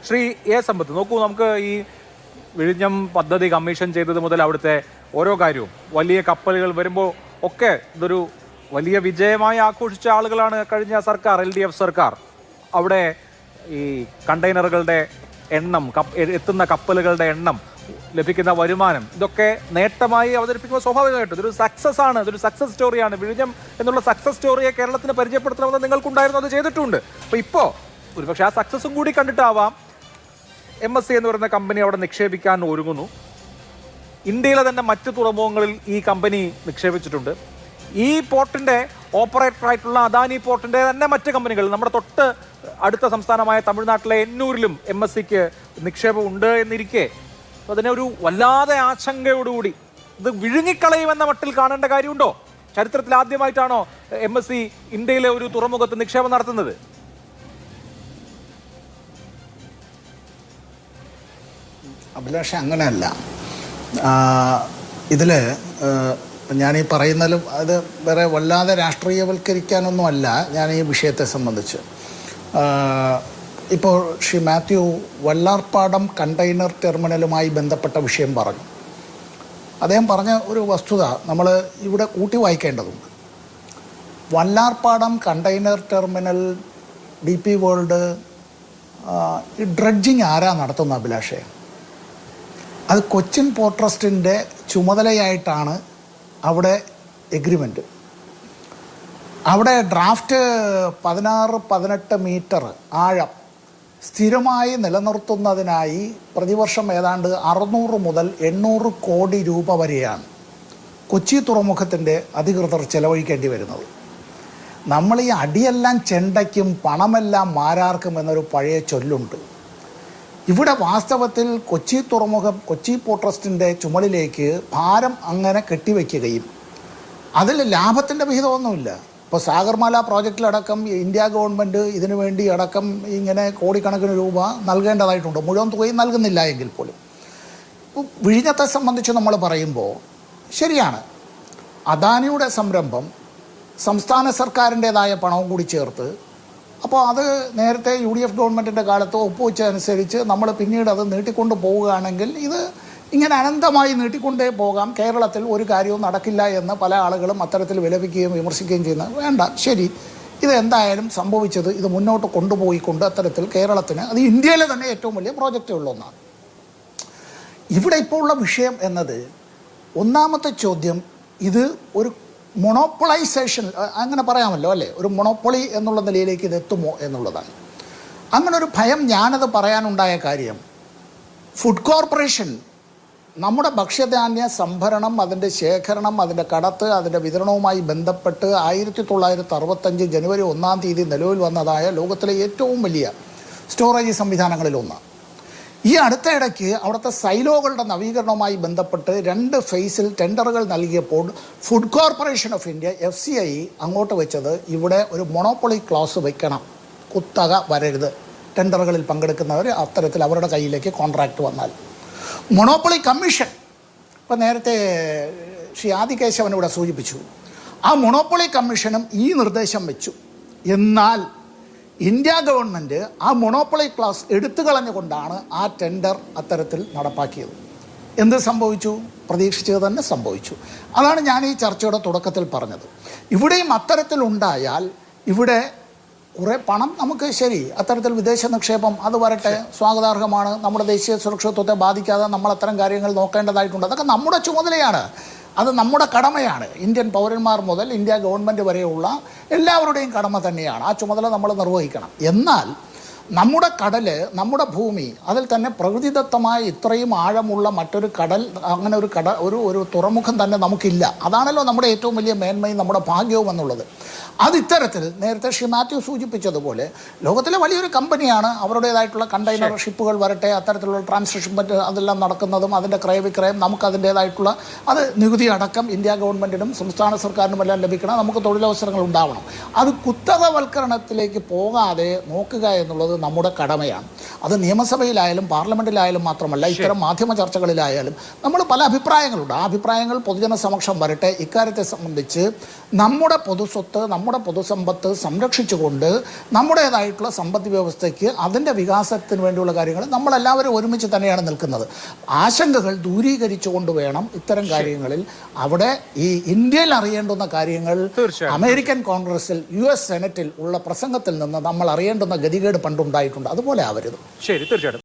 Shri A സമ്പത്ത്, നോക്കൂ, നമുക്ക് ഈ വിഴിഞ്ഞം പദ്ധതി കമ്മീഷൻ ചെയ്തത് മുതൽ അവിടുത്തെ ഓരോ കാര്യവും വലിയ കപ്പലുകൾ വരുമ്പോൾ ഒക്കെ ഇതൊരു വലിയ വിജയമായി ആഘോഷിച്ച ആളുകളാണ് കഴിഞ്ഞ സർക്കാർ, LDF സർക്കാർ. അവിടെ ഈ കണ്ടെയ്നറുകളുടെ എണ്ണം, എത്തുന്ന കപ്പലുകളുടെ എണ്ണം, ലഭിക്കുന്ന വരുമാനം, ഇതൊക്കെ നേട്ടമായി അവതരിപ്പിക്കുമ്പോൾ സ്വാഭാവികമായിട്ടും ഇതൊരു സക്സസ് ആണ്, ഇതൊരു സക്സസ് സ്റ്റോറിയാണ്. വിഴിഞ്ഞം എന്നുള്ള സക്സസ് സ്റ്റോറിയെ കേരളത്തിന് പരിചയപ്പെടുത്തണമെന്ന് നിങ്ങൾക്കുണ്ടായിരുന്നു, അത് ചെയ്തിട്ടുണ്ട്. അപ്പോൾ ഇപ്പോൾ ഒരുപക്ഷെ ആ സക്സസും കൂടി കണ്ടിട്ടാവാം MSC എന്ന് പറയുന്ന കമ്പനി അവിടെ നിക്ഷേപിക്കാൻ ഒരുങ്ങുന്നു. ഇന്ത്യയിലെ തന്നെ മറ്റ് തുറമുഖങ്ങളിൽ ഈ കമ്പനി നിക്ഷേപിച്ചിട്ടുണ്ട്. ഈ പോർട്ടിൻ്റെ ഓപ്പറേറ്ററായിട്ടുള്ള അദാനി പോർട്ടിൻ്റെ തന്നെ മറ്റ് കമ്പനികൾ, നമ്മുടെ തൊട്ട് അടുത്ത സംസ്ഥാനമായ തമിഴ്നാട്ടിലെ എന്നൂരിലും MSCക്ക് നിക്ഷേപം ഉണ്ട് എന്നിരിക്കെ അതിനെ ഒരു വല്ലാതെ ആശങ്കയോടുകൂടി ഇത് വിഴുങ്ങിക്കളയുമെന്ന മട്ടിൽ കാണേണ്ട കാര്യമുണ്ടോ? ചരിത്രത്തിൽ ആദ്യമായിട്ടാണോ MSC ഇന്ത്യയിലെ ഒരു തുറമുഖത്ത് നിക്ഷേപം നടത്തുന്നത്? അഭിലാഷ, അങ്ങനെയല്ല. ഇതിൽ ഞാൻ ഈ പറയുന്നതിലും അത് വേറെ വല്ലാതെ രാഷ്ട്രീയവൽക്കരിക്കാനൊന്നുമല്ല ഞാൻ ഈ വിഷയത്തെ സംബന്ധിച്ച്. ഇപ്പോൾ ശ്രീ മാത്യു വല്ലാർപാടം കണ്ടെയ്നർ ടെർമിനലുമായി ബന്ധപ്പെട്ട വിഷയം പറഞ്ഞു. അദ്ദേഹം പറഞ്ഞ ഒരു വസ്തുത നമ്മൾ ഇവിടെ കൂട്ടി വായിക്കേണ്ടതുണ്ട്. Vallarpadam container terminal DP world ഈ ഡ്രഡ്ജിങ് ആരാ നടത്തുന്ന അഭിലാഷേ? അത് കൊച്ചിൻ പോർട്ട് ട്രസ്റ്റിൻ്റെ ചുമതലയായിട്ടാണ് അവിടെ എഗ്രിമെൻറ്റ്. അവിടെ ഡ്രാഫ്റ്റ് 16-18 മീറ്റർ ആഴം സ്ഥിരമായി നിലനിർത്തുന്നതിനായി പ്രതിവർഷം ഏതാണ്ട് 600 മുതൽ 800 കോടി രൂപ വരെയാണ് കൊച്ചി തുറമുഖത്തിൻ്റെ അധികൃതർ ചെലവഴിക്കേണ്ടി വരുന്നത്. നമ്മൾ ഈ അടിയെല്ലാം ചെണ്ടയ്ക്കും പണമെല്ലാം മാരാർക്കും എന്നൊരു പഴയ ചൊല്ലുണ്ട്. ഇവിടെ വാസ്തവത്തിൽ കൊച്ചി തുറമുഖം, കൊച്ചി പോർട്ട് ട്രസ്റ്റിൻ്റെ ചുമലിലേക്ക് ഭാരം അങ്ങനെ കെട്ടിവെക്കുകയും അതിൽ ലാഭത്തിൻ്റെ വിഹിതമൊന്നുമില്ല. ഇപ്പോൾ സാഗർമാല പ്രോജക്റ്റിലടക്കം ഇന്ത്യ ഗവൺമെൻറ് ഇതിനു വേണ്ടി അടക്കം ഇങ്ങനെ കോടിക്കണക്കിന് രൂപ നൽകേണ്ടതായിട്ടുണ്ട്. മുഴുവൻ തുകയും നൽകുന്നില്ല എങ്കിൽ പോലും. വിഴിഞ്ഞത്തെ സംബന്ധിച്ച് നമ്മൾ പറയുമ്പോൾ ശരിയാണ്, അദാനിയുടെ സംരംഭം സംസ്ഥാന സർക്കാരിൻ്റേതായ പണവും കൂടി ചേർത്ത്, അപ്പോൾ അത് നേരത്തെ UDF ഗവൺമെൻറ്റിൻ്റെ കാലത്ത് ഒപ്പുവെച്ചതനുസരിച്ച് നമ്മൾ പിന്നീട് അത് നീട്ടിക്കൊണ്ട് പോവുകയാണെങ്കിൽ ഇത് ഇങ്ങനെ അനന്തമായി നീട്ടിക്കൊണ്ടേ പോകാം. കേരളത്തിൽ ഒരു കാര്യവും നടക്കില്ല എന്ന് പല ആളുകളും അത്തരത്തിൽ വിലപിക്കുകയും വിമർശിക്കുകയും ചെയ്യുന്നത് വേണ്ട. ശരി, ഇത് എന്തായാലും സംഭവിച്ചത് ഇത് മുന്നോട്ട് കൊണ്ടുപോയിക്കൊണ്ട് അത്തരത്തിൽ കേരളത്തിന്, അത് ഇന്ത്യയിലെ തന്നെ ഏറ്റവും വലിയ പ്രോജക്റ്റുകളിലൊന്നാണ്. ഇവിടെ ഇപ്പോൾ ഉള്ള വിഷയം എന്നത്, ഒന്നാമത്തെ ചോദ്യം, ഇത് ഒരു മൊണോപ്പൊളൈസേഷൻ അങ്ങനെ പറയാമല്ലോ അല്ലേ, ഒരു മൊണോപ്പൊളി എന്നുള്ള നിലയിലേക്ക് ഇത് എത്തുമോ എന്നുള്ളതാണ്. അങ്ങനൊരു ഭയം ഞാനത് പറയാനുണ്ടായ കാര്യം, ഫുഡ് കോർപ്പറേഷൻ നമ്മുടെ ഭക്ഷ്യധാന്യ സംഭരണം, അതിൻ്റെ ശേഖരണം, അതിൻ്റെ കടത്ത്, അതിൻ്റെ വിതരണവുമായി ബന്ധപ്പെട്ട് 1965 ജനുവരി 1-ാം തീയതി നിലവിൽ വന്നതായ ലോകത്തിലെ ഏറ്റവും വലിയ സ്റ്റോറേജ് സംവിധാനങ്ങളിലൊന്ന്. ഈ അടുത്തയിടയ്ക്ക് അവിടുത്തെ സൈലോകളുടെ നവീകരണവുമായി ബന്ധപ്പെട്ട് 2 ഫേസിൽ ടെൻഡറുകൾ നൽകിയപ്പോൾ food corporation of India FCI അങ്ങോട്ട് വെച്ചത് ഇവിടെ ഒരു മൊണോപ്പൊളി ക്ലോസ് വയ്ക്കണം, കുത്തക വരരുത്, ടെൻഡറുകളിൽ പങ്കെടുക്കുന്നവർ അത്തരത്തിൽ അവരുടെ കയ്യിലേക്ക് കോൺട്രാക്റ്റ് വന്നാൽ. മൊണോപ്പൊളി കമ്മീഷൻ, ഇപ്പോൾ നേരത്തെ ശ്രീ ആദികേശവൻ ഇവിടെ സൂചിപ്പിച്ചു, ആ മൊണോപ്പൊളി കമ്മീഷനും ഈ നിർദ്ദേശം വെച്ചു. എന്നാൽ ഇന്ത്യ ഗവൺമെൻറ് ആ മൊണോപ്പൊളി ക്ലാസ് എടുത്തു കളഞ്ഞുകൊണ്ടാണ് ആ ടെൻഡർ അത്തരത്തിൽ നടപ്പാക്കിയത്. എന്ത് സംഭവിച്ചു? പ്രതീക്ഷിച്ചത് തന്നെ സംഭവിച്ചു. അതാണ് ഞാൻ ഈ ചർച്ചയുടെ തുടക്കത്തിൽ പറഞ്ഞത്. ഇവിടെയും അത്തരത്തിലുണ്ടായാൽ ഇവിടെ കുറേ പണം നമുക്ക്, ശരി, അത്തരത്തിൽ വിദേശ നിക്ഷേപം അത് വരട്ടെ, സ്വാഗതാർഹമാണ്. നമ്മുടെ ദേശീയ സുരക്ഷിതത്വത്തെ ബാധിക്കാതെ നമ്മൾ അത്തരം കാര്യങ്ങൾ നോക്കേണ്ടതായിട്ടുണ്ട്. അതൊക്കെ നമ്മുടെ ചുമതലയാണ്, അത് നമ്മുടെ കടമയാണ്. ഇന്ത്യൻ പൗരന്മാർ മുതൽ ഇന്ത്യ ഗവൺമെൻറ് വരെയുള്ള എല്ലാവരുടെയും കടമ തന്നെയാണ്. ആ ചുമതല നമ്മൾ നിർവഹിക്കണം. എന്നാൽ നമ്മുടെ കടൽ, നമ്മുടെ ഭൂമി, അതിൽ തന്നെ പ്രകൃതിദത്തമായ ഇത്രയും ആഴമുള്ള മറ്റൊരു കടൽ, അങ്ങനെ ഒരു തുറമുഖം തന്നെ നമുക്കില്ല. അതാണല്ലോ നമ്മുടെ ഏറ്റവും വലിയ മേന്മയും നമ്മുടെ ഭാഗ്യവും എന്നുള്ളത്. അത് ഇത്തരത്തിൽ നേരത്തെ ശ്രീ മാത്യു സൂചിപ്പിച്ചതുപോലെ ലോകത്തിലെ വലിയൊരു കമ്പനിയാണ്, അവരുടേതായിട്ടുള്ള കണ്ടെയ്നർ ഷിപ്പുകൾ വരട്ടെ, അത്തരത്തിലുള്ള ട്രാൻസ്ഷിപ്മെൻറ്റ് അതെല്ലാം നടക്കുന്നതും അതിൻ്റെ ക്രയവിക്രയം നമുക്ക് അതിൻ്റേതായിട്ടുള്ള അത് നികുതി അടക്കം ഇന്ത്യ ഗവൺമെൻറ്റിനും സംസ്ഥാന സർക്കാരിനും എല്ലാം ലഭിക്കണം, നമുക്ക് തൊഴിലവസരങ്ങൾ ഉണ്ടാവണം. അത് കുത്തകവൽക്കരണത്തിലേക്ക് പോകാതെ നോക്കുക എന്നുള്ളത് നമ്മുടെ കടമയാണ്. അത് നിയമസഭയിലായാലും പാർലമെൻറ്റിലായാലും മാത്രമല്ല, ഇത്തരം മാധ്യമ ചർച്ചകളിലായാലും നമ്മൾ പല അഭിപ്രായങ്ങളുണ്ട്. ആ അഭിപ്രായങ്ങൾ പൊതുജന സമക്ഷം വരട്ടെ. ഇക്കാര്യത്തെ സംബന്ധിച്ച് നമ്മുടെ പൊതുസ്വത്ത്, നമ്മുടെ പൊതുസമ്പത്ത് സംരക്ഷിച്ചുകൊണ്ട് നമ്മുടേതായിട്ടുള്ള സമ്പദ് വ്യവസ്ഥയ്ക്ക് അതിൻ്റെ വികാസത്തിന് വേണ്ടിയുള്ള കാര്യങ്ങൾ നമ്മളെല്ലാവരും ഒരുമിച്ച് തന്നെയാണ് നിൽക്കുന്നത്. ആശങ്കകൾ ദൂരീകരിച്ചുകൊണ്ട് വേണം ഇത്തരം കാര്യങ്ങളിൽ അവിടെ ഈ ഇന്ത്യയിൽ അറിയേണ്ടുന്ന കാര്യങ്ങൾ അമേരിക്കൻ കോൺഗ്രസിൽ US സെനറ്റിൽ ഉള്ള പ്രസംഗത്തിൽ നിന്ന് നമ്മൾ അറിയേണ്ടുന്ന ഗതികേട് പണ്ടുണ്ടായിട്ടുണ്ട്. അതുപോലെ ആവരുത്. ശരി, തീർച്ചയായിട്ടും.